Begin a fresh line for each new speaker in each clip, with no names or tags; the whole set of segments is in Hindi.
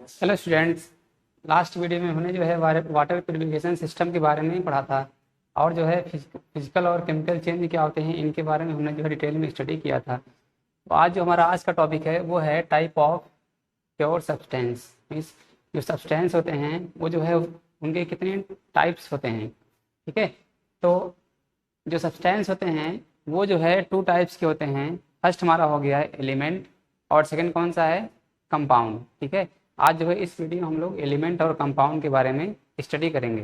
Hello students. लास्ट वीडियो में हमने जो है वाटर प्यूरिफिकेशन सिस्टम के बारे में पढ़ा था और जो है फिजिकल और केमिकल चेंज क्या होते हैं इनके बारे में हमने जो है डिटेल में स्टडी किया था। तो आज जो हमारा आज का टॉपिक है वो है type of pure substance. Means जो सब्सटेंस होते हैं वो जो है उनके कितने टाइप्स होते हैं। ठीक है, तो जो सब्सटेंस होते हैं वो जो है टू टाइप्स के होते हैं। फर्स्ट हमारा हो गया है एलिमेंट और सेकंड कौन सा है, कंपाउंड। ठीक है, आज जो है इस वीडियो में हम लोग एलिमेंट और कंपाउंड के बारे में स्टडी करेंगे।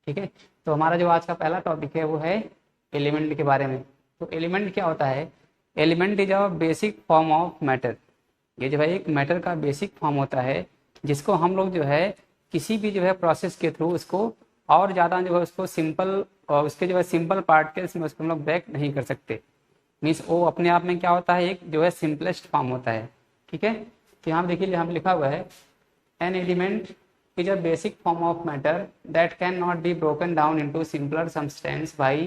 ठीक है, तो हमारा जो आज का पहला टॉपिक है वो है एलिमेंट के बारे में। तो एलिमेंट क्या होता है? Element is a basic form of matter. ये जो है एक मैटर का बेसिक फॉर्म होता है जिसको हम लोग जो है किसी भी जो है प्रोसेस के थ्रू उसको और ज़्यादा जो है उसको सिंपल और उसके जो है सिंपल पार्टिकल्स में उसको हम लोग ब्रेक नहीं कर सकते। मीन्स वो अपने आप में क्या होता है, एक जो है सिंपलेस्ट फॉर्म होता है। ठीक है, तो यहाँ देखिए यहाँ पे लिखा हुआ है an element is a basic form of matter that can not be broken down into simpler substance by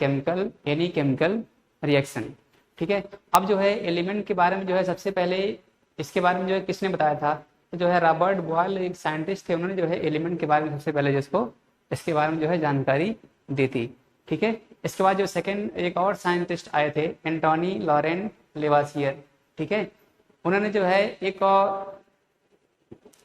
chemical any chemical reaction. ठीक है, अब जो है एलिमेंट के बारे में जो है सबसे पहले इसके बारे में जो है किसने बताया था, तो जो है रॉबर्ट बॉयल एक साइंटिस्ट थे, उन्होंने जो है एलिमेंट के बारे में सबसे पहले जिसको इसके बारे में जो है जानकारी दी थी। ठीक है, इसके बाद जो सेकंड एक और साइंटिस्ट आए थे एंटोनी लॉरेंट लेवासियर। ठीक है, उन्होंने जो है एक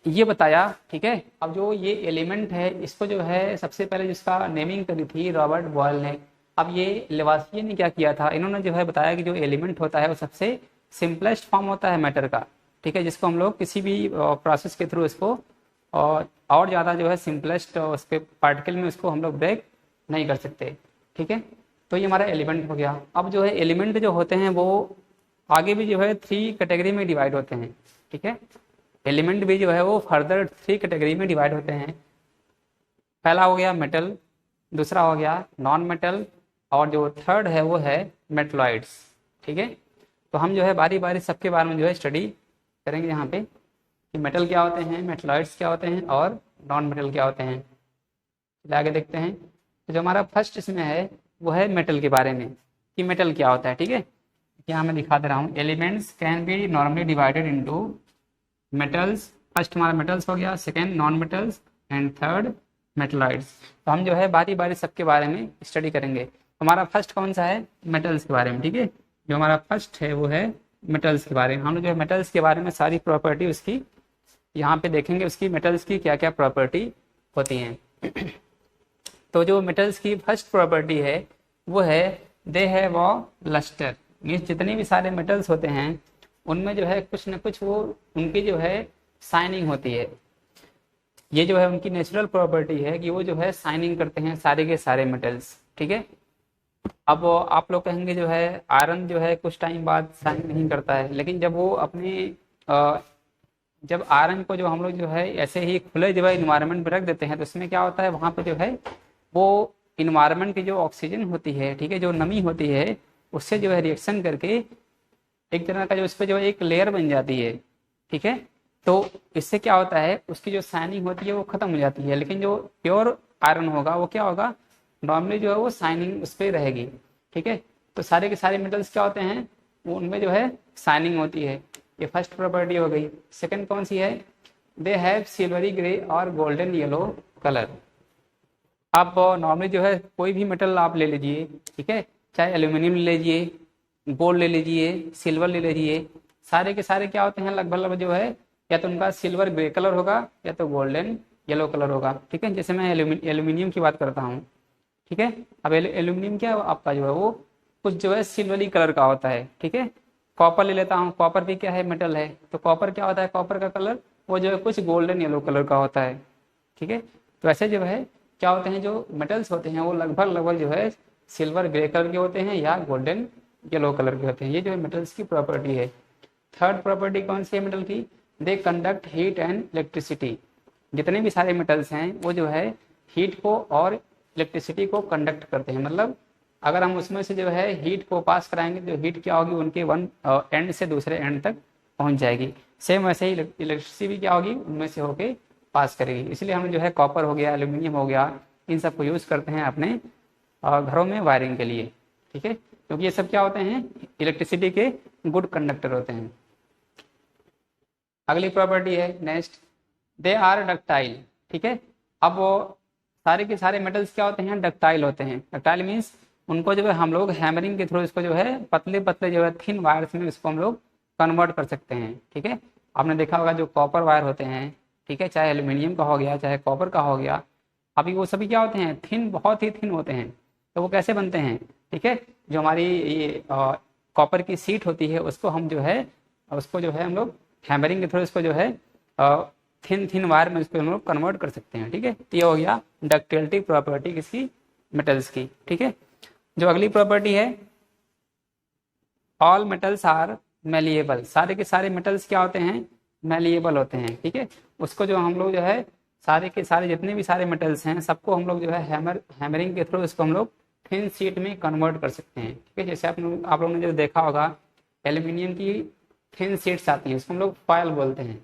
ये बताया। ठीक है, अब जो ये एलिमेंट है इसको जो है सबसे पहले जिसका नेमिंग करी थी रॉबर्ट बॉयल ने। अब ये लेवासियर ने क्या किया था, इन्होंने जो है बताया कि जो एलिमेंट होता है वो सबसे सिंपलेस्ट फॉर्म होता है मैटर का। ठीक है, जिसको हम लोग किसी भी प्रोसेस के थ्रू इसको और ज़्यादा जो है सिंपलेस्ट उसके पार्टिकल में उसको हम लोग ब्रेक नहीं कर सकते। ठीक है, तो ये हमारा एलिमेंट हो गया। अब जो है एलिमेंट जो होते हैं वो आगे भी जो है 3 कैटेगरी में डिवाइड होते हैं। ठीक है, एलिमेंट भी जो है वो फर्दर 3 कैटेगरी में डिवाइड होते हैं। पहला हो गया मेटल, दूसरा हो गया नॉन मेटल और जो थर्ड है वो है मेटलॉइड्स। ठीक है, तो हम जो है बारी बारी सबके बारे में जो है स्टडी करेंगे यहाँ पे कि मेटल क्या होते हैं, मेटलॉइड्स क्या होते हैं और नॉन मेटल क्या होते हैं। चलिए आगे देखते हैं। तो जो हमारा फर्स्ट इसमें है वो है मेटल के बारे में कि मेटल क्या होता है। ठीक है, यहाँ मैं दिखा दे रहा हूँ elements can be normally divided into metals. First हमारा मेटल्स हो गया, second non metals and third metalloids. तो हम जो है बारी बारी सबके बारे में स्टडी करेंगे। हमारा फर्स्ट कौन सा है, मेटल्स के बारे में। ठीक है, जो हमारा फर्स्ट है वो है मेटल्स के बारे में। हम लोग जो है मेटल्स के बारे में सारी प्रॉपर्टी उसकी यहाँ पे देखेंगे, उसकी मेटल्स की क्या क्या प्रॉपर्टी होती हैं। तो जो मेटल्स की फर्स्ट प्रॉपर्टी है वो है they have a lustre. Means जितने भी सारे मेटल्स होते हैं उनमें जो है कुछ ना कुछ वो उनकी जो है शाइनिंग होती है। ये जो है उनकी नेचुरल प्रॉपर्टी है कि वो जो है शाइनिंग करते हैं सारे के सारे मेटल्स। ठीक है, अब आप लोग कहेंगे जो है आयरन जो है कुछ टाइम बाद शाइन नहीं करता है, लेकिन जब वो अपनी जब आयरन को जो हम लोग जो है ऐसे ही खुले जो है इन्वायरमेंट में रख देते हैं तो इसमें क्या होता है, वहाँ पे जो है वो इन्वायरमेंट की जो ऑक्सीजन होती है, ठीक है, जो नमी होती है उससे जो है रिएक्शन करके एक तरह का जो उस पर जो एक लेयर बन जाती है। ठीक है, तो इससे क्या होता है, उसकी जो शाइनिंग होती है वो खत्म हो जाती है। लेकिन जो प्योर आयरन होगा वो क्या होगा, नॉर्मली जो है वो शाइनिंग उस पर रहेगी। ठीक है, तो सारे के सारे मेटल्स क्या होते हैं, वो उनमें जो है शाइनिंग होती है। ये फर्स्ट प्रॉपर्टी हो गई। सेकंड कौन सी है, दे हैव सिल्वरी ग्रे और गोल्डन येलो कलर। आप नॉर्मली जो है कोई भी मेटल आप ले लीजिए, ठीक है, चाहे एल्यूमिनियम ले लीजिए, गोल्ड ले लीजिए, सिल्वर ले लीजिए, सारे के सारे क्या होते हैं लगभग जो है या तो उनका सिल्वर ग्रे कलर होगा या तो गोल्डन येलो कलर होगा। ठीक है, जैसे मैं एल्यूमिनियम की बात करता हूँ। ठीक है, अब एल्यूमिनियम क्या आपका जो है वो कुछ जो है सिल्वरी कलर का होता है। ठीक है, कॉपर ले लेता हूँ, कॉपर भी क्या है, मेटल है, तो कॉपर क्या होता है, कॉपर का कलर वो जो है कुछ गोल्डन येलो कलर का होता है। ठीक है, तो ऐसे जो है क्या होते हैं, जो मेटल्स होते हैं वो लगभग लगभग जो है सिल्वर ग्रे कलर के होते हैं या गोल्डन येलो कलर के होते हैं। ये जो है मेटल्स की प्रॉपर्टी है। थर्ड प्रॉपर्टी कौन सी है मेटल की, they conduct heat and electricity. जितने भी सारे मेटल्स हैं वो जो है हीट को और इलेक्ट्रिसिटी को कंडक्ट करते हैं। मतलब अगर हम उसमें से जो है हीट को पास कराएंगे तो हीट क्या होगी, उनके वन एंड से दूसरे एंड तक पहुंच जाएगी। सेम वैसे ही इलेक्ट्रिसिटी भी क्या होगी, उनमें से होके पास करेगी। इसलिए हम जो है कॉपर हो गया, एल्यूमिनियम हो गया, इन सब को यूज़ करते हैं अपने घरों में वायरिंग के लिए। ठीक है, क्योंकि ये सब क्या होते हैं, इलेक्ट्रिसिटी के गुड कंडक्टर होते हैं। अगली प्रॉपर्टी है नेक्स्ट, दे आर डक्टाइल, ठीक है। अब वो सारे के सारे मेटल्स क्या होते हैं, डक्टाइल होते हैं। डक्टाइल मीन्स उनको जो है हम लोग हैमरिंग के थ्रू इसको जो है पतले पतले जो है थिन वायर्स में इसको हम लोग कन्वर्ट कर सकते हैं, ठीक है। आपने देखा होगा जो कॉपर वायर होते हैं, ठीक है, चाहे एल्यूमिनियम का हो गया चाहे कॉपर का हो गया, अभी वो सभी क्या होते हैं, थिन, बहुत ही थिन होते हैं। तो वो कैसे बनते हैं, ठीक है, जो हमारी ये कॉपर की सीट होती है उसको हम जो है उसको जो है हम लोग हैमरिंग के थ्रू इसको जो है थिन थिन वायर में इसको हम लोग कन्वर्ट कर सकते हैं, ठीक है। तो ये हो गया डक्टिलिटी प्रॉपर्टी किसकी, मेटल्स की, ठीक है। जो अगली प्रॉपर्टी है, ऑल मेटल्स आर मेलिएबल, सारे के सारे मेटल्स क्या होते हैं, मेलिएबल होते हैं, ठीक है। उसको जो हम लोग जो है सारे के सारे जितने भी सारे मेटल्स हैं सबको हम लोग जो है हैमरिंग के थ्रू इसको हम लोग थिन शीट में कन्वर्ट कर सकते हैं, ठीक है। जैसे आप लोगों ने जो देखा होगा एल्यूमिनियम की थिन शीट्स आती हैं, उसको हम लोग फॉयल बोलते हैं,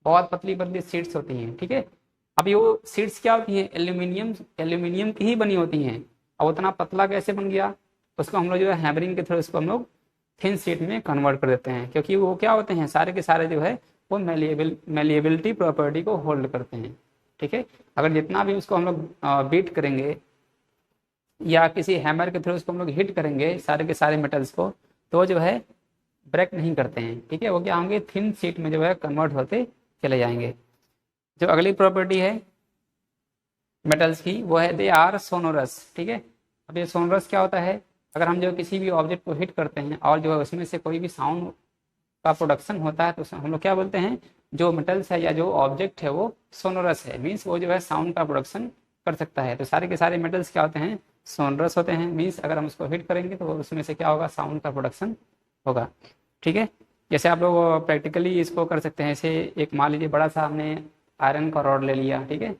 बहुत पतली पतली शीट्स होती हैं, ठीक है। अब ये वो शीट्स क्या होती हैं, एल्यूमिनियम की ही बनी होती हैं। अब उतना पतला कैसे बन गया, उसको हम लोग जो है हैमरिंग के थ्रू इसको हम लोग थिन शीट में कन्वर्ट कर देते हैं, क्योंकि वो क्या होते हैं, सारे के सारे जो है वो मेलिएबिलिटी प्रॉपर्टी को होल्ड करते हैं, ठीक है। अगर जितना भी उसको हम लोग बीट करेंगे या किसी हैमर के थ्रू उसको हम लोग हिट करेंगे सारे के सारे मेटल्स को, तो जो है ब्रेक नहीं करते हैं, ठीक है। वो क्या होंगे, थिन शीट में जो है कन्वर्ट होते चले जाएंगे। जो अगली प्रॉपर्टी है मेटल्स की वो है दे आर सोनोरस, ठीक है। अब ये सोनोरस क्या होता है, अगर हम जो किसी भी ऑब्जेक्ट को हिट करते हैं और जो है उसमें से कोई भी साउंड का प्रोडक्शन होता है तो हम लोग क्या बोलते हैं, जो मेटल्स है या जो ऑब्जेक्ट है वो सोनोरस है, मीन्स वो जो है साउंड का प्रोडक्शन कर सकता है। तो सारे के सारे मेटल्स क्या होते हैं, सोनोरस होते हैं, मीन्स अगर हम उसको हिट करेंगे तो उसमें से क्या होगा, साउंड का प्रोडक्शन होगा, ठीक है। जैसे आप लोग प्रैक्टिकली इसको कर सकते हैं, जैसे एक मान लीजिए बड़ा सा हमने आयरन का रॉड ले लिया, ठीक है।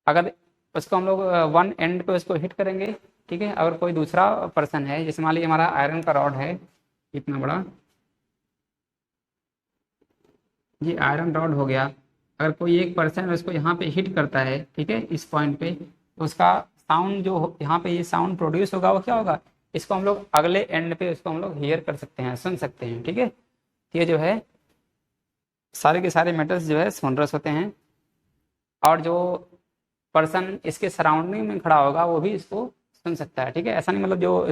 अगर उसको हम लोग वन एंड पे उसको हिट करेंगे, ठीक है, अगर कोई दूसरा पर्सन है, जैसे मान लीजिए हमारा आयरन का रॉड है इतना बड़ा, ये आयरन रॉड हो गया, अगर कोई एक पर्सन उसको यहाँ पे हिट करता है, ठीक है, इस पॉइंट पे, तो उसका साउंड जो यहाँ पे ये साउंड प्रोड्यूस होगा वो क्या होगा, इसको हम लोग अगले एंड पे उसको हम लोग हियर कर सकते हैं, सुन सकते हैं, ठीक है। ये जो है सारे के सारे मेटल्स जो है सोनरस होते हैं, और जो पर्सन इसके सराउंडिंग में खड़ा होगा वो भी इसको सुन सकता है, ठीक है। ऐसा नहीं मतलब जो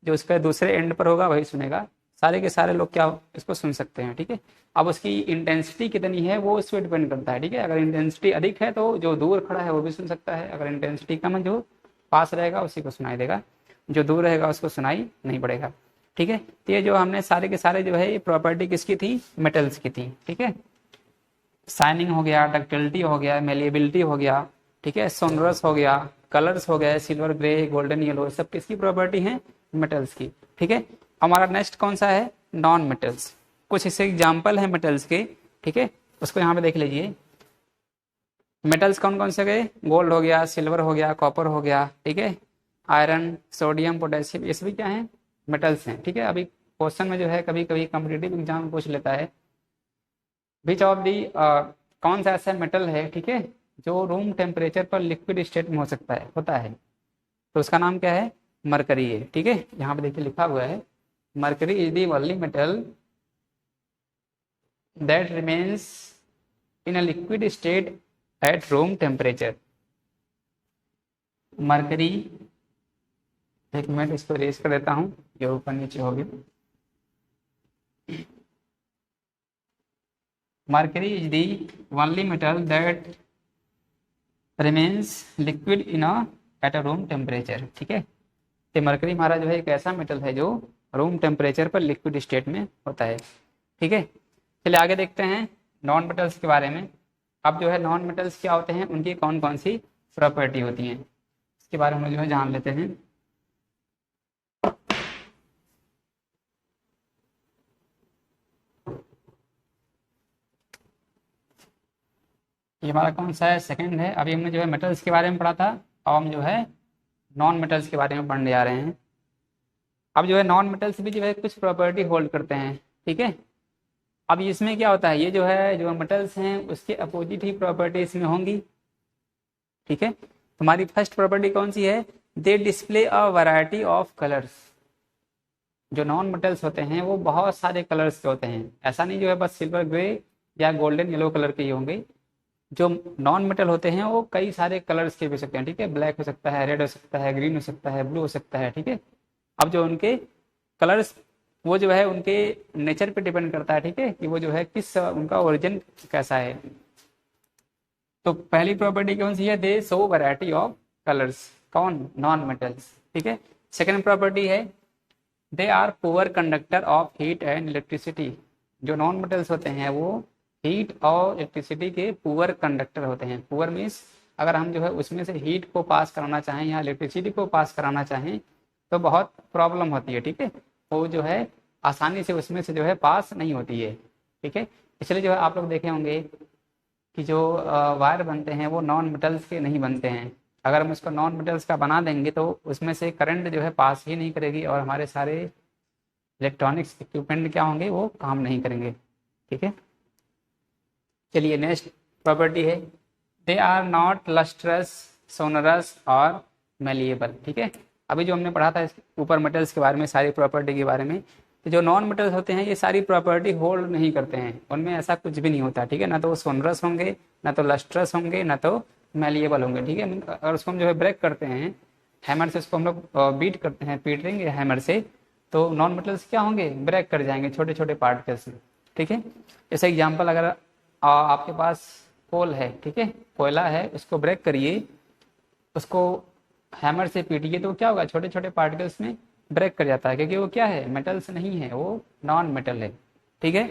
इसके दूसरे एंड पर होगा वही सुनेगा, सारे के सारे लोग क्या इसको सुन सकते हैं, ठीक है। अब उसकी इंटेंसिटी कितनी है वो इस पर डिपेंड करता है, ठीक है। अगर इंटेंसिटी अधिक है तो जो दूर खड़ा है वो भी सुन सकता है, अगर इंटेंसिटी कम है जो पास रहेगा उसी को सुनाई देगा, जो दूर रहेगा उसको सुनाई नहीं पड़ेगा, ठीक है। तो ये जो हमने सारे के सारे जो है ये प्रॉपर्टी किसकी थी, मेटल्स की थी, ठीक है। शाइनिंग हो गया, डक्टिलिटी हो गया, मेलिएबिलिटी हो गया, ठीक है, सोनरस हो गया, कलर्स हो गए सिल्वर, ग्रे, गोल्डन, येलो, सब किसकी प्रॉपर्टी है, मेटल्स की, ठीक है। हमारा नेक्स्ट कौन सा है, नॉन मेटल्स। कुछ इससे एग्जाम्पल है मेटल्स के, ठीक है, उसको यहाँ पे देख लीजिए। मेटल्स कौन कौन से गए, गोल्ड हो गया, सिल्वर हो गया, कॉपर हो गया, ठीक है, आयरन, सोडियम, पोटेशियम, ये सभी क्या है, मेटल्स हैं, ठीक है। अभी क्वेश्चन में जो है कभी कभी कॉम्पिटिटिव एग्जाम में पूछ लेता है विच ऑफ दी, कौन सा ऐसा मेटल है, ठीक है, जो रूम टेम्परेचर पर लिक्विड स्टेट में हो सकता है, होता है, तो उसका नाम क्या है, मरकरी है, ठीक है। यहाँ पे देखिए लिखा हुआ है mercury is the only metal that remains in a liquid state eight room temperature. Mercury, एक मिनट इसको रेस कर देता हूँ, ये ऊपर नीचे हो गया। Mercury is the only metal that remains liquid in at a room temperature, ठीक है। तो मरकरी हमारा जो है एक ऐसा मेटल है जो रूम टेम्परेचर पर लिक्विड स्टेट में होता है, ठीक है। चलिए आगे देखते हैं नॉन मेटल्स के बारे में। अब जो है नॉन मेटल्स क्या होते हैं, उनकी कौन कौन सी प्रॉपर्टी होती हैं, इसके बारे में जो है जान लेते हैं। ये हमारा कौन सा है, सेकंड है। अभी हमने जो है मेटल्स के बारे में पढ़ा था, अब हम जो है नॉन मेटल्स के बारे में पढ़ने जा रहे हैं। अब जो है नॉन मेटल्स भी जो है कुछ प्रॉपर्टी होल्ड करते हैं, ठीक है। अब इसमें क्या होता है, ये जो है जो मेटल्स हैं उसके अपोजिट ही प्रॉपर्टी इसमें होंगी, ठीक है। हमारी फर्स्ट प्रॉपर्टी कौन सी है, they display a variety of colours. जो नॉन मेटल्स होते हैं वो बहुत सारे कलर्स के होते हैं, ऐसा नहीं जो है बस सिल्वर, ग्रे, या गोल्डन येलो कलर के ही होंगे। जो नॉन मेटल होते हैं वो कई सारे कलर्स के भी हो सकते हैं, ठीक है, ब्लैक हो सकता है, रेड हो सकता है, ग्रीन हो सकता है, ब्लू हो सकता है, ठीक है। अब जो उनके कलर्स, वो जो है उनके नेचर पे डिपेंड करता है, ठीक है, कि वो जो है किस उनका ओरिजिन कैसा है। तो पहली प्रॉपर्टी कौन सी है, they show variety of colours, कौन, नॉन मेटल्स, ठीक है। सेकेंड प्रॉपर्टी है they are poor conductor of heat and electricity. जो नॉन मेटल्स होते हैं वो हीट और इलेक्ट्रिसिटी के पुअर कंडक्टर होते हैं। पुअर मीन्स अगर हम जो है उसमें से हीट को पास कराना चाहें या इलेक्ट्रिसिटी को पास कराना चाहें तो बहुत प्रॉब्लम होती है, ठीक है, वो जो है आसानी से उसमें से जो है पास नहीं होती है, ठीक है। इसलिए जो है आप लोग देखे होंगे कि जो वायर बनते हैं वो नॉन मेटल्स के नहीं बनते हैं। अगर हम उसको नॉन मेटल्स का बना देंगे तो उसमें से करंट जो है पास ही नहीं करेगी और हमारे सारे इलेक्ट्रॉनिक्स इक्विपमेंट क्या होंगे, वो काम नहीं करेंगे, ठीक है। चलिए नेक्स्ट प्रॉपर्टी है they are not lustrous, sonorous और मेलिएबल, ठीक है। अभी जो हमने पढ़ा था इसके ऊपर मेटल्स के बारे में, सारी प्रॉपर्टी के बारे में, तो जो नॉन मेटल्स होते हैं ये सारी प्रॉपर्टी होल्ड नहीं करते हैं, उनमें ऐसा कुछ भी नहीं होता, ठीक है। ना तो वो सोनरस होंगे, ना तो लस्ट्रस होंगे, ना तो मेलिएबल होंगे, ठीक है। अगर उसको हम जो है ब्रेक करते हैं हैमर से, उसको हम लोग बीट करते हैं, पीट देंगे हैमर से, तो नॉन मेटल्स क्या होंगे, ब्रेक कर जाएंगे छोटे छोटे पार्टिकल्स में, ठीक है। जैसे एग्जाम्पल, अगर आपके पास कोल है, ठीक है, कोयला है, उसको ब्रेक करिए, उसको हैमर से पीटिए तो क्या होगा, छोटे छोटे पार्टिकल्स में ब्रेक कर जाता है, क्योंकि वो क्या है, मेटल्स नहीं है, वो नॉन मेटल है, ठीक है।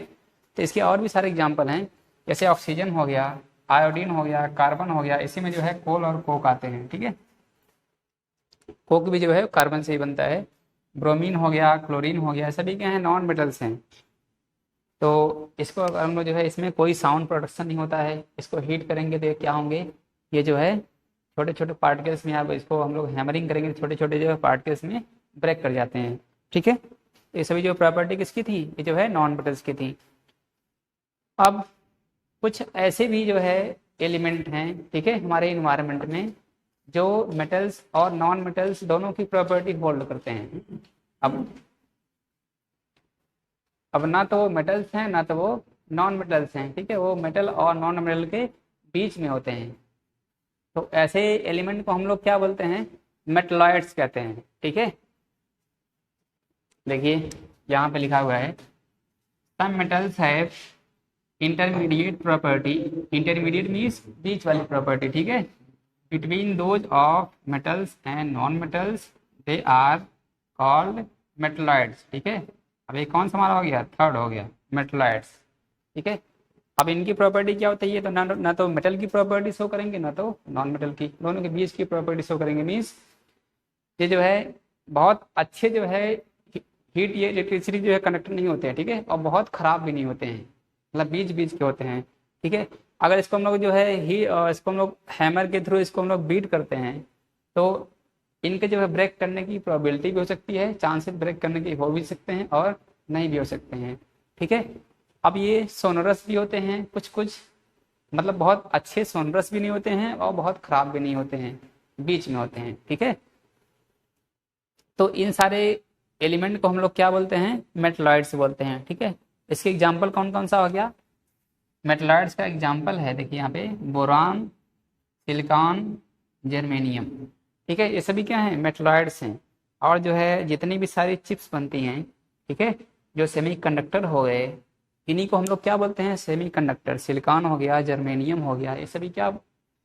तो इसके और भी सारे एग्जाम्पल हैं, जैसे ऑक्सीजन हो गया, आयोडीन हो गया, कार्बन हो गया, इसी में जो है कोल और कोक आते हैं, ठीक है। कोक भी जो है कार्बन से ही बनता है। ब्रोमीन हो गया, क्लोरीन हो गया, सभी क्या है, नॉन मेटल्स हैं। तो इसको अगर हम लोग जो है, इसमें कोई साउंड प्रोडक्शन नहीं होता है, इसको हीट करेंगे तो ये क्या होंगे, ये जो है छोटे छोटे पार्टिकल्स में, आप इसको हम लोग हैमरिंग करेंगे तो छोटे छोटे जो है पार्टिकल्स में ब्रेक कर जाते हैं, ठीक है। ये सभी जो प्रॉपर्टी किसकी थी, ये जो है नॉन मेटल्स की थी। अब कुछ ऐसे भी जो है एलिमेंट हैं, ठीक है, हमारे इन्वायरमेंट में जो मेटल्स और नॉन मेटल्स दोनों की प्रॉपर्टी होल्ड करते हैं। अब ना तो वो मेटल्स हैं ना तो वो नॉन मेटल्स हैं, ठीक है, वो मेटल और नॉन मेटल के बीच में होते हैं। तो ऐसे एलिमेंट को हम लोग क्या बोलते हैं, मेटलॉइड्स कहते हैं, ठीक है। देखिए यहाँ पे लिखा हुआ है some metals have intermediate property, intermediate means बीच वाली प्रॉपर्टी, ठीक है, between those of metals and non metals, they are called metalloids, ठीक है। अब ये कौन सा हमारा हो गया, थर्ड हो गया, मेटलॉइड्स, ठीक है। अब इनकी प्रॉपर्टी क्या होती है, तो ना तो मेटल की प्रॉपर्टी शो करेंगे ना तो नॉन मेटल की, दोनों के बीच की प्रॉपर्टी शो करेंगे। मीन्स ये जो है बहुत अच्छे जो है हीट या इलेक्ट्रिसिटी जो है कंडक्टर नहीं होते हैं, ठीक है, और बहुत खराब भी नहीं होते हैं, मतलब बीच बीच के होते हैं, ठीक है। अगर इसको हम लोग जो है इसको हम लोग हैमर के थ्रू इसको हम लोग बीट करते हैं तो इनके जो है ब्रेक करने की प्रोबेबिलिटी भी हो सकती है, चांसेस ब्रेक करने के हो भी सकते हैं और नहीं भी हो सकते हैं, ठीक है। अब ये सोनरस भी होते हैं कुछ कुछ, मतलब बहुत अच्छे सोनरस भी नहीं होते हैं और बहुत खराब भी नहीं होते हैं, बीच में होते हैं, ठीक है। तो इन सारे एलिमेंट को हम लोग क्या बोलते हैं, मेटलॉइड्स बोलते हैं, ठीक है। इसके एग्जाम्पल कौन कौन सा हो गया, मेटलॉइड्स का एग्जाम्पल है, देखिए यहाँ पे बोरान, सिलिकॉन, जर्मेनियम, ठीक है, ये सभी क्या हैं, मेटलॉइड्स हैं। और जो है जितनी भी सारी चिप्स बनती हैं, ठीक है, जो सेमीकंडक्टर हो गए, इन्हीं को हम लोग क्या बोलते हैं, सेमीकंडक्टर। सिलिकॉन हो गया, जर्मेनियम हो गया, ये सभी क्या,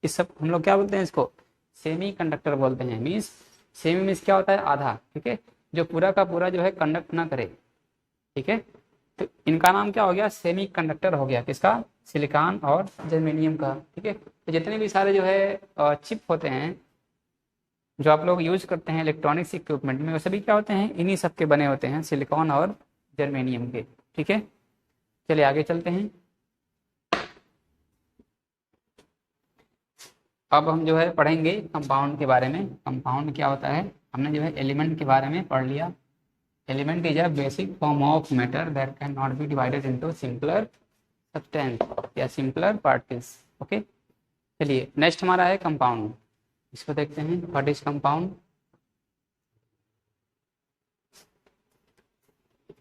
इस सब हम लोग क्या बोलते हैं, इसको सेमीकंडक्टर बोलते हैं। मीन्स सेमी मीन्स क्या होता है, आधा, ठीक है, जो पूरा का पूरा जो है कंडक्ट ना करे, ठीक है। तो इनका नाम क्या हो गया, सेमी कंडक्टर हो गया, किसका, सिलिकॉन और जर्मेनियम का, ठीक है। तो जितने भी सारे जो है चिप होते हैं जो आप लोग यूज करते हैं इलेक्ट्रॉनिक्स इक्विपमेंट में, वो सभी क्या होते हैं, इन्हीं सब के बने होते हैं, सिलिकॉन और जर्मेनियम के, ठीक है। चलिए आगे चलते हैं। अब हम जो है पढ़ेंगे कंपाउंड के बारे में। कंपाउंड क्या होता है, हमने जो है एलिमेंट के बारे में पढ़ लिया। Element is a basic form of matter that can not be divided into simpler substance या सिंपलर पार्टिकल्स, ओके। चलिए नेक्स्ट हमारा है कंपाउंड, इसको देखते हैं, व्हाट इज कंपाउंड।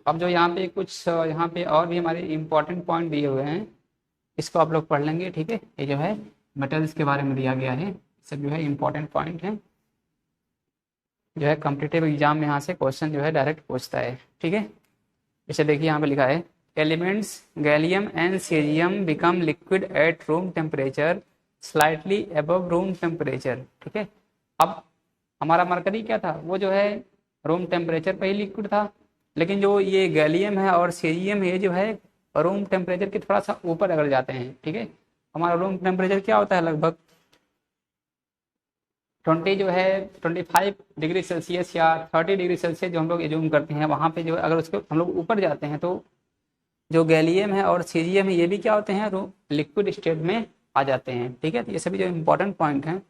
अब जो यहाँ पे कुछ यहाँ पे और भी हमारे इंपॉर्टेंट पॉइंट दिए हुए हैं, इसको आप लोग पढ़ लेंगे, ठीक है। ये जो है मेटल्स के बारे में दिया गया है, सब जो है इंपॉर्टेंट पॉइंट है, जो है कॉम्पिटिटिव एग्जाम में यहाँ से क्वेश्चन जो है डायरेक्ट पूछता है, ठीक है। इसे देखिए यहाँ पे लिखा है elements gallium and caesium become liquid at room temperature slightly above room temperature, ठीक है। अब हमारा मरकरी क्या था, वो जो है रूम टेम्परेचर पर ही लिक्विड था, लेकिन जो ये गैलियम है और सीजियम है जो है रूम टेम्परेचर के थोड़ा सा ऊपर अगर जाते हैं, ठीक है। हमारा रूम टेम्परेचर क्या होता है, लगभग 20 जो है 25 डिग्री सेल्सियस या 30 डिग्री सेल्सियस जो हम लोग एज्यूम करते हैं, वहाँ पे जो अगर उसके हम लोग ऊपर जाते हैं तो जो गैलियम है और सीजियम है ये भी क्या होते हैं, लिक्विड स्टेट में आ जाते हैं, ठीक है। तो ये सभी जो इंपॉर्टेंट पॉइंट हैं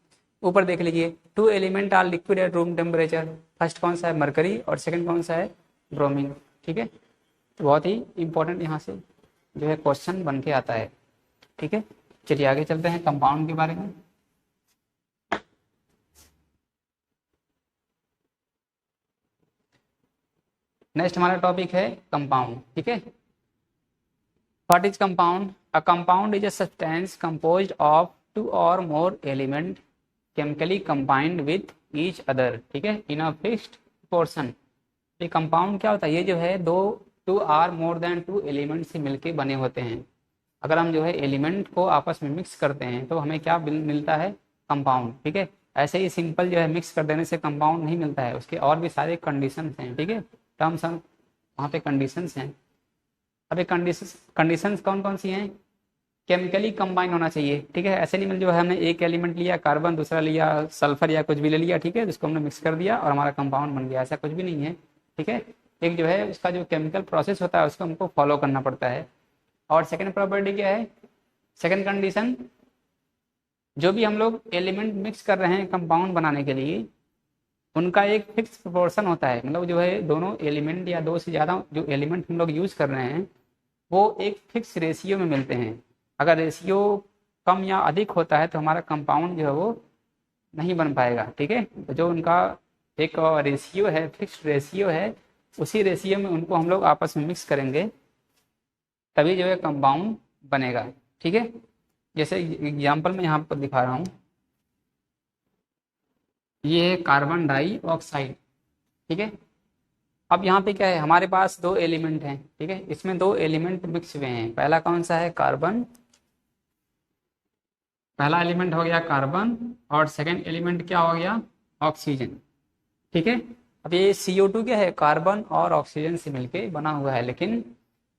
ऊपर देख लीजिए। 2 element are liquid at room temperature, first कौन सा है, मरकरी, और सेकंड कौन सा है, ब्रोमीन, ठीक है। तो बहुत ही इंपॉर्टेंट यहाँ से जो है क्वेश्चन बन के आता है, ठीक है। चलिए आगे चलते हैं कंपाउंड के बारे में। नेक्स्ट हमारा टॉपिक है कंपाउंड, ठीक है। What is compound? A compound is a substance composed of 2 और मोर element chemically combined with each other, ठीक है, इन अ फिक्स्ड पोर्शन। ये कंपाउंड क्या होता है, ये जो है 2 आर मोर देन 2 एलिमेंट से मिलके बने होते हैं। अगर हम जो है एलिमेंट को आपस में मिक्स करते हैं तो हमें क्या मिलता है, कंपाउंड, ठीक है। ऐसे ही सिंपल जो है मिक्स कर देने से कंपाउंड नहीं मिलता है, उसके और भी सारे कंडीशंस हैं, ठीक है, टर्म्स एंड वहाँ पे कंडीशंस हैं। अब ये कंडीशंस कौन कौन सी हैं, केमिकली कंबाइन होना चाहिए, ठीक है। ऐसे नहीं मिल जो है हमने एक एलिमेंट लिया कार्बन, दूसरा लिया सल्फर या कुछ भी ले लिया, ठीक है, जिसको हमने मिक्स कर दिया और हमारा कंपाउंड बन गया, ऐसा कुछ भी नहीं है, ठीक है। एक जो है उसका जो केमिकल प्रोसेस होता है उसको हमको फॉलो करना पड़ता है। और सेकेंड प्रॉपर्टी क्या है, सेकेंड कंडीशन, जो भी हम लोग एलिमेंट मिक्स कर रहे हैं कंपाउंड बनाने के लिए उनका एक फिक्स प्रोपोर्शन होता है, मतलब जो है दोनों एलिमेंट या 2 से ज़्यादा जो एलिमेंट हम लोग यूज़ कर रहे हैं वो एक फिक्स रेशियो में मिलते हैं। अगर रेशियो कम या अधिक होता है तो हमारा कंपाउंड जो है वो नहीं बन पाएगा, ठीक है। तो जो उनका एक रेशियो है, फिक्स रेशियो है, उसी रेशियो में उनको हम लोग आपस में मिक्स करेंगे तभी जो है कंपाउंड बनेगा, ठीक है। जैसे एग्जाम्पल मैं यहाँ पर दिखा रहा हूँ, ये है कार्बन डाइऑक्साइड, ठीक है। अब यहाँ पे क्या है, हमारे पास 2 एलिमेंट हैं, ठीक है, इसमें 2 एलिमेंट मिक्स हुए हैं। पहला कौन सा है, कार्बन, पहला एलिमेंट हो गया कार्बन और सेकेंड एलिमेंट क्या हो गया, ऑक्सीजन, ठीक है। अब ये CO2 क्या है, कार्बन और ऑक्सीजन से मिलके बना हुआ है, लेकिन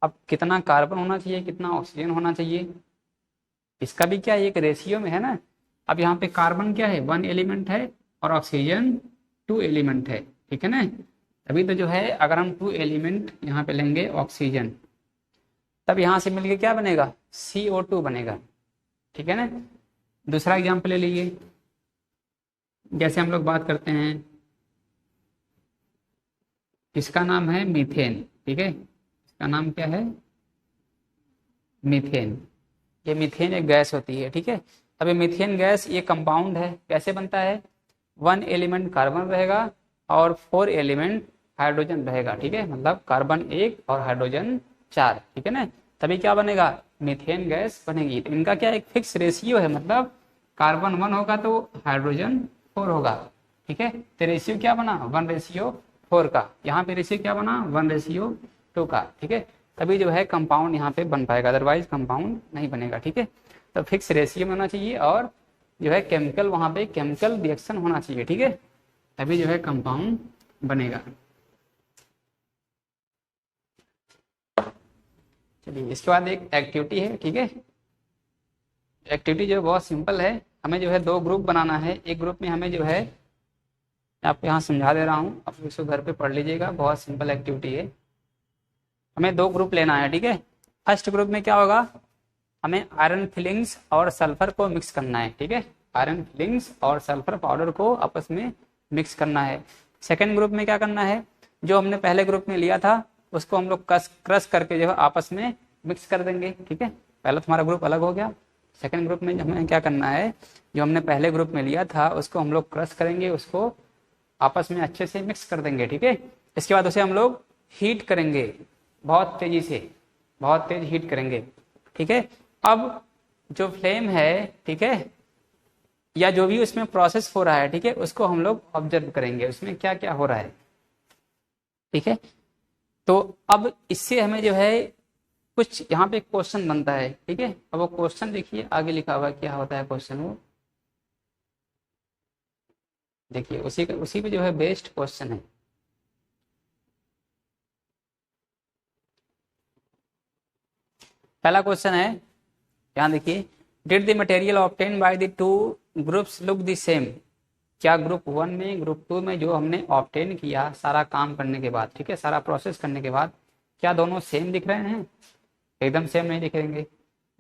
अब कितना कार्बन होना चाहिए कितना ऑक्सीजन होना चाहिए, इसका भी क्या है, एक रेशियो में है ना। अब यहाँ पे कार्बन क्या है, 1 एलिमेंट है और ऑक्सीजन 2 एलिमेंट है, ठीक है ना। तभी तो जो है अगर हम 2 एलिमेंट यहाँ पे लेंगे ऑक्सीजन, तब यहाँ से मिलके क्या बनेगा, CO2 बनेगा, ठीक है ना। दूसरा एग्जाम्पल ले लीजिए, जैसे हम लोग बात करते हैं, इसका नाम है मीथेन, ठीक है, इसका नाम क्या है, मीथेन। ये मीथेन एक गैस होती है, ठीक है। अब ये मीथेन गैस ये कंपाउंड है, कैसे बनता है, 1 एलिमेंट कार्बन रहेगा और 4 एलिमेंट हाइड्रोजन रहेगा, ठीक है, मतलब कार्बन 1 और हाइड्रोजन 4, ठीक है ना। तभी क्या बनेगा, मीथेन गैस बनेगी। तो इनका क्या एक फिक्स रेशियो है, मतलब कार्बन 1 होगा तो हाइड्रोजन 4 होगा, ठीक है। तो रेशियो क्या बना, 1:4 का, यहाँ पे रेशियो क्या बना, 1:2 का, ठीक है। तभी जो है कंपाउंड यहाँ पे बन पाएगा, अदरवाइज कंपाउंड नहीं बनेगा, ठीक है। तो फिक्स रेशियो में होना चाहिए और जो है केमिकल वहाँ पे केमिकल रिएक्शन होना चाहिए, ठीक है, तभी जो है कंपाउंड बनेगा। चलिए इसके बाद एक एक्टिविटी है, ठीक है। एक्टिविटी जो है बहुत सिंपल है, हमें जो है 2 ग्रुप बनाना है। एक ग्रुप में हमें जो है, आपको यहाँ समझा दे रहा हूँ, आप इसको घर पे पढ़ लीजिएगा, बहुत सिंपल एक्टिविटी है। हमें 2 ग्रुप लेना है, ठीक है। फर्स्ट ग्रुप में क्या होगा, हमें आयरन फिलिंग्स और सल्फर को मिक्स करना है, ठीक है, आयरन फिलिंग्स और सल्फर पाउडर को आपस में मिक्स करना है। सेकेंड ग्रुप में क्या करना है, जो हमने पहले ग्रुप में लिया था उसको हम लोग क्रश करके जो है आपस में मिक्स कर देंगे, ठीक है। पहला तुम्हारा ग्रुप अलग हो गया, सेकेंड ग्रुप में हमें क्या करना है, जो हमने पहले ग्रुप में लिया था उसको हम लोग क्रश करेंगे, उसको आपस में अच्छे से मिक्स कर देंगे, ठीक है। इसके बाद उसे हम लोग हीट करेंगे बहुत तेजी से, बहुत तेज हीट करेंगे, ठीक है। अब जो फ्लेम है, ठीक है, या जो भी उसमें प्रोसेस हो रहा है, ठीक है, उसको हम लोग ऑब्जर्व करेंगे उसमें क्या क्या हो रहा है, ठीक है। तो अब इससे हमें जो है कुछ यहाँ पे क्वेश्चन बनता है, ठीक है। अब वो क्वेश्चन देखिए आगे लिखा हुआ क्या होता है क्वेश्चन, वो देखिए उसी पे जो है बेस्ड क्वेश्चन है। पहला क्वेश्चन है, यहाँ देखिए, did the material obtain by the two groups look the same. क्या ग्रुप 1 में ग्रुप 2 में जो हमने ऑब्टेन किया सारा काम करने के बाद, ठीक है, सारा प्रोसेस करने के बाद, क्या दोनों सेम दिख रहे हैं? एकदम सेम नहीं दिखेंगे।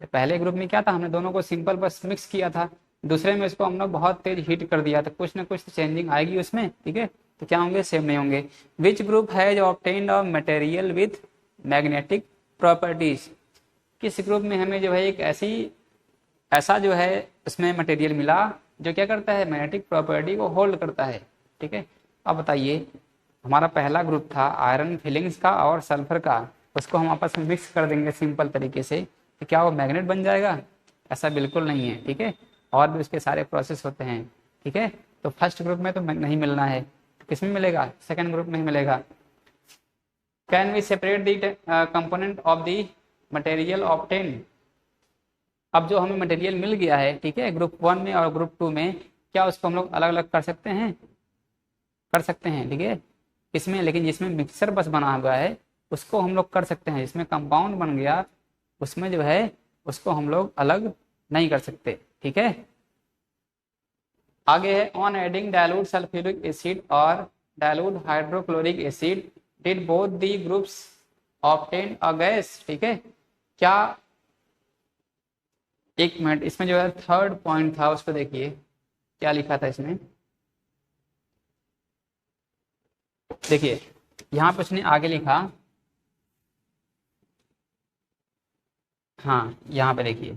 पहले ग्रुप में क्या था, हमने दोनों को सिंपल बस मिक्स किया था, दूसरे में इसको हमने बहुत तेज हीट कर दिया, तो कुछ ना कुछ चेंजिंग आएगी उसमें, ठीक है। तो क्या होंगे? सेम नहीं होंगे। Which group has obtained a material with magnetic properties. किस ग्रुप में हमें जो है एक ऐसा जो है उसमें मटेरियल मिला जो क्या करता है, मैग्नेटिक प्रॉपर्टी को होल्ड करता है, ठीक है। अब बताइए, हमारा पहला ग्रुप था आयरन फिलिंग्स का और सल्फर का, उसको हम आपस में मिक्स कर देंगे सिंपल तरीके से, तो क्या वो मैग्नेट बन जाएगा? ऐसा बिल्कुल नहीं है, ठीक है। और भी उसके सारे प्रोसेस होते हैं, ठीक है। तो फर्स्ट ग्रुप में तो नहीं मिलना है, तो किस में मिलेगा? सेकेंड ग्रुप में ही मिलेगा। Can we separate the component of the material obtain. अब जो हमें मटेरियल मिल गया है, ठीक है, ग्रुप 1 में और ग्रुप 2 में, क्या उसको हम लोग अलग अलग कर सकते हैं? कर सकते हैं, ठीक है, इसमें। लेकिन जिसमें मिक्सर बस बना हुआ है उसको हम लोग कर सकते हैं, जिसमें कंपाउंड बन गया उसमें जो है उसको हम लोग अलग नहीं कर सकते, ठीक है। आगे है, on adding dilute sulphuric acid और dilute hydrochloric acid did both the groups obtain a gas, ठीक है। क्या, एक मिनट, इसमें जो है थर्ड पॉइंट था उसको देखिए क्या लिखा था इसमें, देखिए यहाँ पे उसने आगे लिखा, हाँ यहाँ पे देखिए।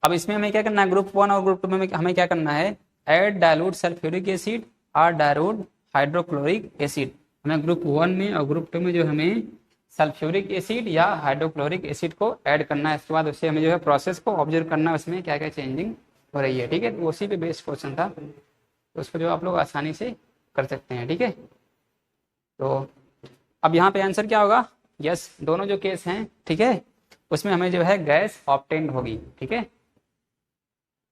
अब इसमें हमें क्या करना है, ग्रुप 1 और ग्रुप 2 में हमें क्या करना है, ऐड डाइल्यूट सल्फ्यूरिक एसिड और डाइल्यूट हाइड्रोक्लोरिक एसिड। हमें ग्रुप 1 में और ग्रुप 2 में जो हमें सल्फ्यूरिक एसिड या हाइड्रोक्लोरिक एसिड को ऐड करना है, इसके बाद उससे हमें जो है प्रोसेस को ऑब्जर्व करना है उसमें क्या क्या चेंजिंग हो रही है, ठीक है। तो उसी पे बेस्ड क्वेश्चन था, तो उसको जो आप लोग आसानी से कर सकते हैं, ठीक है। तो अब यहाँ पे आंसर क्या होगा? यस, दोनों जो केस हैं, ठीक है, उसमें हमें जो है गैस ऑब्टेन्ड होगी, ठीक है।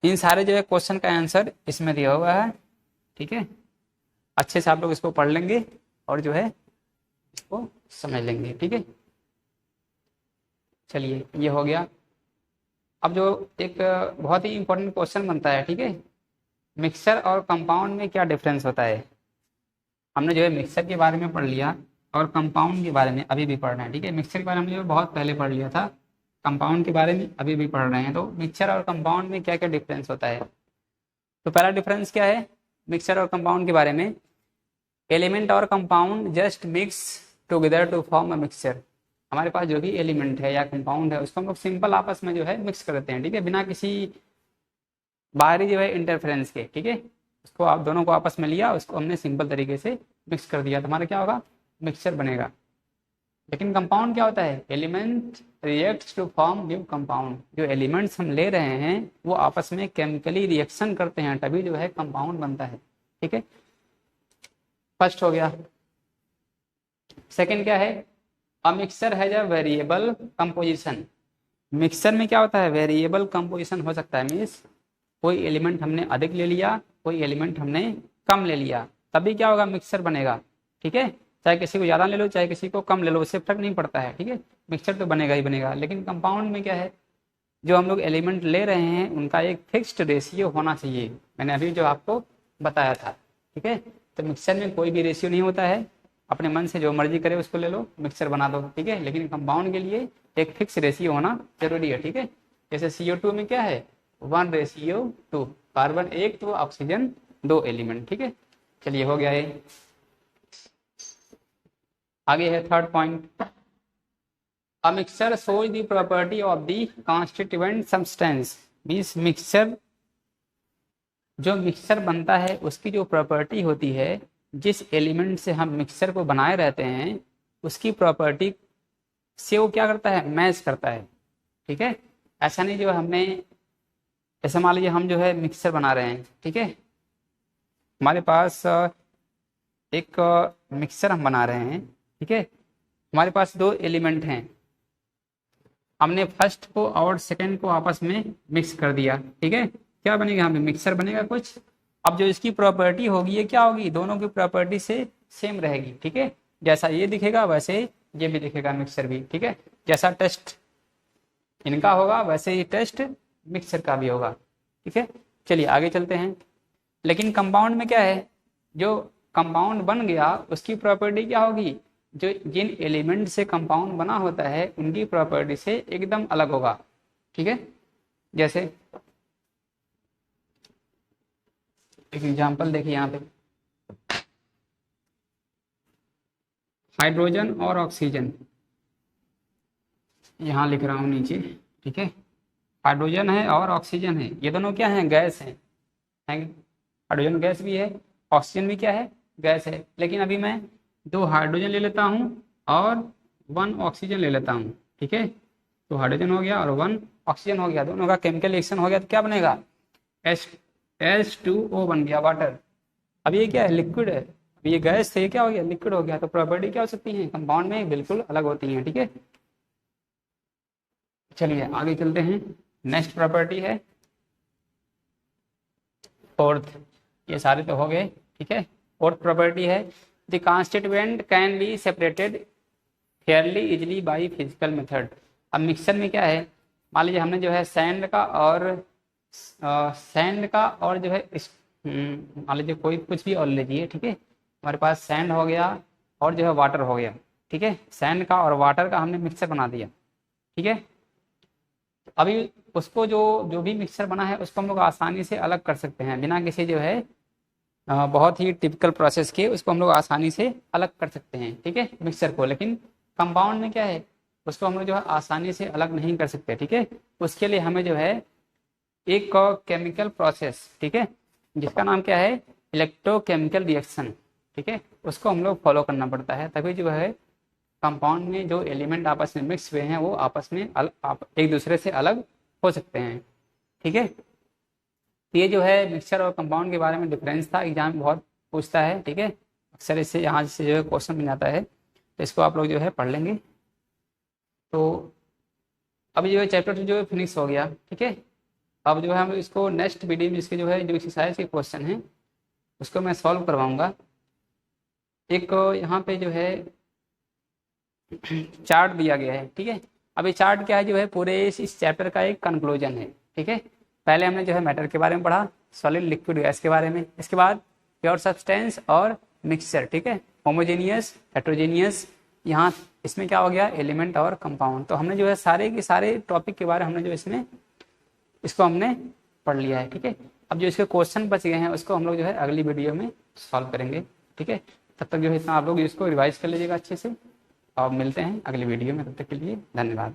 इन सारे जो है क्वेश्चन का आंसर इसमें दिया हुआ है, ठीक है। अच्छे से आप लोग इसको पढ़ लेंगे और जो है इसको समझ लेंगे, ठीक है। चलिए ये हो गया। अब जो एक बहुत ही इंपॉर्टेंट क्वेश्चन बनता है, ठीक है, मिक्सर और कंपाउंड में क्या डिफरेंस होता है। हमने जो है मिक्सर के बारे में पढ़ लिया और कंपाउंड के बारे में अभी भी पढ़ रहे हैं, ठीक है। मिक्सर के बारे में जो बहुत पहले पढ़ लिया था, कंपाउंड के बारे में अभी भी पढ़ रहे हैं। तो मिक्सर और कंपाउंड में क्या क्या डिफरेंस होता है, तो पहला डिफरेंस क्या है मिक्सर और कंपाउंड के बारे में, एलिमेंट और compound just mix together to form a mixture. हमारे पास जो भी एलिमेंट है या कंपाउंड है उसको हम लोग सिंपल आपस में जो है मिक्स कर देते हैं, ठीक है, बिना किसी बाहरी जो है इंटरफेरेंस के, ठीक है। उसको आप दोनों को आपस में लिया, उसको हमने सिंपल तरीके से मिक्स कर दिया, तो हमारा क्या होगा, मिक्सचर बनेगा। लेकिन कंपाउंड क्या होता है, element reacts to form new compound. जो एलिमेंट्स हम ले रहे हैं वो आपस में केमिकली रिएक्शन करते हैं, तभी जो है कंपाउंड बनता है, ठीक है। फर्स्ट हो गया। सेकंड क्या है, a mixture has a variable composition. Mixture में क्या होता है, वेरिएबल कंपोजिशन हो सकता है, मीन्स कोई एलिमेंट हमने अधिक ले लिया, कोई एलिमेंट हमने कम ले लिया, तभी क्या होगा, मिक्सचर बनेगा, ठीक है। चाहे किसी को ज़्यादा ले लो चाहे किसी को कम ले लो, उससे फर्क नहीं पड़ता है, ठीक है, मिक्सचर तो बनेगा ही बनेगा। लेकिन कंपाउंड में क्या है, जो हम लोग एलिमेंट ले रहे हैं उनका एक फिक्स्ड रेशियो होना चाहिए, मैंने अभी जो आपको बताया था, ठीक है। तो मिक्सचर में कोई भी रेशियो नहीं होता है, अपने मन से जो मर्जी करे उसको ले लो, मिक्सचर बना दो, ठीक है। लेकिन कंपाउंड के लिए एक फिक्स रेशियो होना जरूरी है, ठीक है। जैसे CO2 में क्या है, 1:2, कार्बन 1 तो ऑक्सीजन 2 एलिमेंट, ठीक है। चलिए हो गया ये। आगे है third point, a mixture shows the property of the constituent substance. Means mixture, जो मिक्सचर बनता है उसकी जो प्रॉपर्टी होती है, जिस एलिमेंट से हम मिक्सचर को बनाए रहते हैं उसकी प्रॉपर्टी से वो क्या करता है, मैच करता है, ठीक है। ऐसा नहीं जो हमने, जैसे मान लीजिए हम जो है मिक्सर बना रहे हैं, ठीक है, हमारे पास एक मिक्सर हम बना रहे हैं, ठीक है, हमारे पास दो एलिमेंट हैं, हमने फर्स्ट को और सेकंड को आपस में मिक्स कर दिया, ठीक है, क्या बनेगा, यहाँ पे मिक्सर बनेगा कुछ। अब जो इसकी प्रॉपर्टी होगी ये क्या होगी, दोनों की प्रॉपर्टी से सेम रहेगी, ठीक है, जैसा ये दिखेगा वैसे ये भी दिखेगा मिक्सर भी, ठीक है, जैसा टेस्ट इनका होगा वैसे ही टेस्ट मिक्सर का भी होगा, ठीक है। चलिए आगे चलते हैं। लेकिन कंपाउंड में क्या है, जो कंपाउंड बन गया उसकी प्रॉपर्टी क्या होगी, जो जिन एलिमेंट से कंपाउंड बना होता है उनकी प्रॉपर्टी से एकदम अलग होगा, ठीक है। जैसे एक एग्जांपल देखिए यहाँ पे, हाइड्रोजन और ऑक्सीजन, यहाँ लिख रहा हूँ नीचे, ठीक है, हाइड्रोजन है और ऑक्सीजन है, ये दोनों क्या हैं, गैस हैं, हाइड्रोजन गैस भी है, ऑक्सीजन भी क्या है, गैस है। लेकिन अभी मैं 2 हाइड्रोजन ले लेता हूँ और 1 ऑक्सीजन ले लेता हूँ, ठीक है, तो हाइड्रोजन हो गया और 1 ऑक्सीजन हो गया, दोनों का केमिकल रिएक्शन हो गया तो क्या बनेगा, H2O बन गया, वाटर। अब ये क्या है, लिक्विड है, अब ये गैस से क्या हो गया, लिक्विड हो गया। तो प्रॉपर्टी क्या हो सकती है, कंपाउंड में बिल्कुल अलग होती है, ठीक है। चलिए आगे चलते हैं। नेक्स्ट प्रॉपर्टी है फोर्थ, ये सारे तो हो गए, ठीक है। फोर्थ प्रॉपर्टी है the constituent can be separated Fairlie easily by physical method. अब मिक्सर में क्या है, मान लीजिए हमने जो है सैंड का और जो है मान लीजिए कोई कुछ भी और लीजिए, ठीक है, हमारे पास सैंड हो गया और जो है वाटर हो गया, ठीक है, सैंड का और वाटर का हमने मिक्सर बना दिया, ठीक है। अभी उसको जो जो भी मिक्सर बना है उसको हम लोग आसानी से अलग कर सकते हैं बिना किसी जो है बहुत ही टिपिकल प्रोसेस के, उसको हम लोग आसानी से अलग कर सकते हैं, ठीक है, मिक्सर को। लेकिन कंपाउंड में क्या है, उसको हम लोग जो है आसानी से अलग नहीं कर सकते, ठीक है। उसके लिए हमें जो है एक केमिकल प्रोसेस, ठीक है, जिसका नाम क्या है, इलेक्ट्रोकेमिकल रिएक्शन, ठीक है, उसको हम लोग फॉलो करना पड़ता है, तभी जो है कंपाउंड में जो एलिमेंट आपस में मिक्स हुए हैं वो आपस में एक दूसरे से अलग हो सकते हैं, ठीक है। तो ये जो है मिक्सचर और कंपाउंड के बारे में डिफरेंस था, एग्जाम में बहुत पूछता है, ठीक है, अक्सर इससे यहाँ से जो है क्वेश्चन बन जाता है, तो इसको आप लोग जो है पढ़ लेंगे। तो अभी जो है चैप्टर जो है फिनिश हो गया, ठीक है। अब जो है हम इसको नेक्स्ट वीडियो में इसके जो है जो एक्सरसाइज के क्वेश्चन हैं उसको मैं सॉल्व करवाऊँगा। एक यहाँ पे जो है चार्ट दिया गया है, ठीक है। अब ये चार्ट क्या है, जो है पूरे इस चैप्टर का एक कंक्लूजन है, ठीक है। पहले हमने जो है मैटर के बारे में पढ़ा, सॉलिड लिक्विड गैस के बारे में, इसके बाद प्योर सब्सटेंस और मिक्सचर, ठीक है, होमोजेनियस हेट्रोजेनियस, यहाँ इसमें क्या हो गया, एलिमेंट और कंपाउंड। तो हमने जो है सारे के सारे टॉपिक के बारे में हमने जो इसमें इसको हमने पढ़ लिया है, ठीक है। अब जो इसके क्वेश्चन बच गए हैं उसको हम लोग जो है अगली वीडियो में सॉल्व करेंगे, ठीक है। तब तक जो है इतना आप लोग इसको रिवाइज कर लीजिएगा अच्छे से, और मिलते हैं अगली वीडियो में, तब तक के लिए धन्यवाद।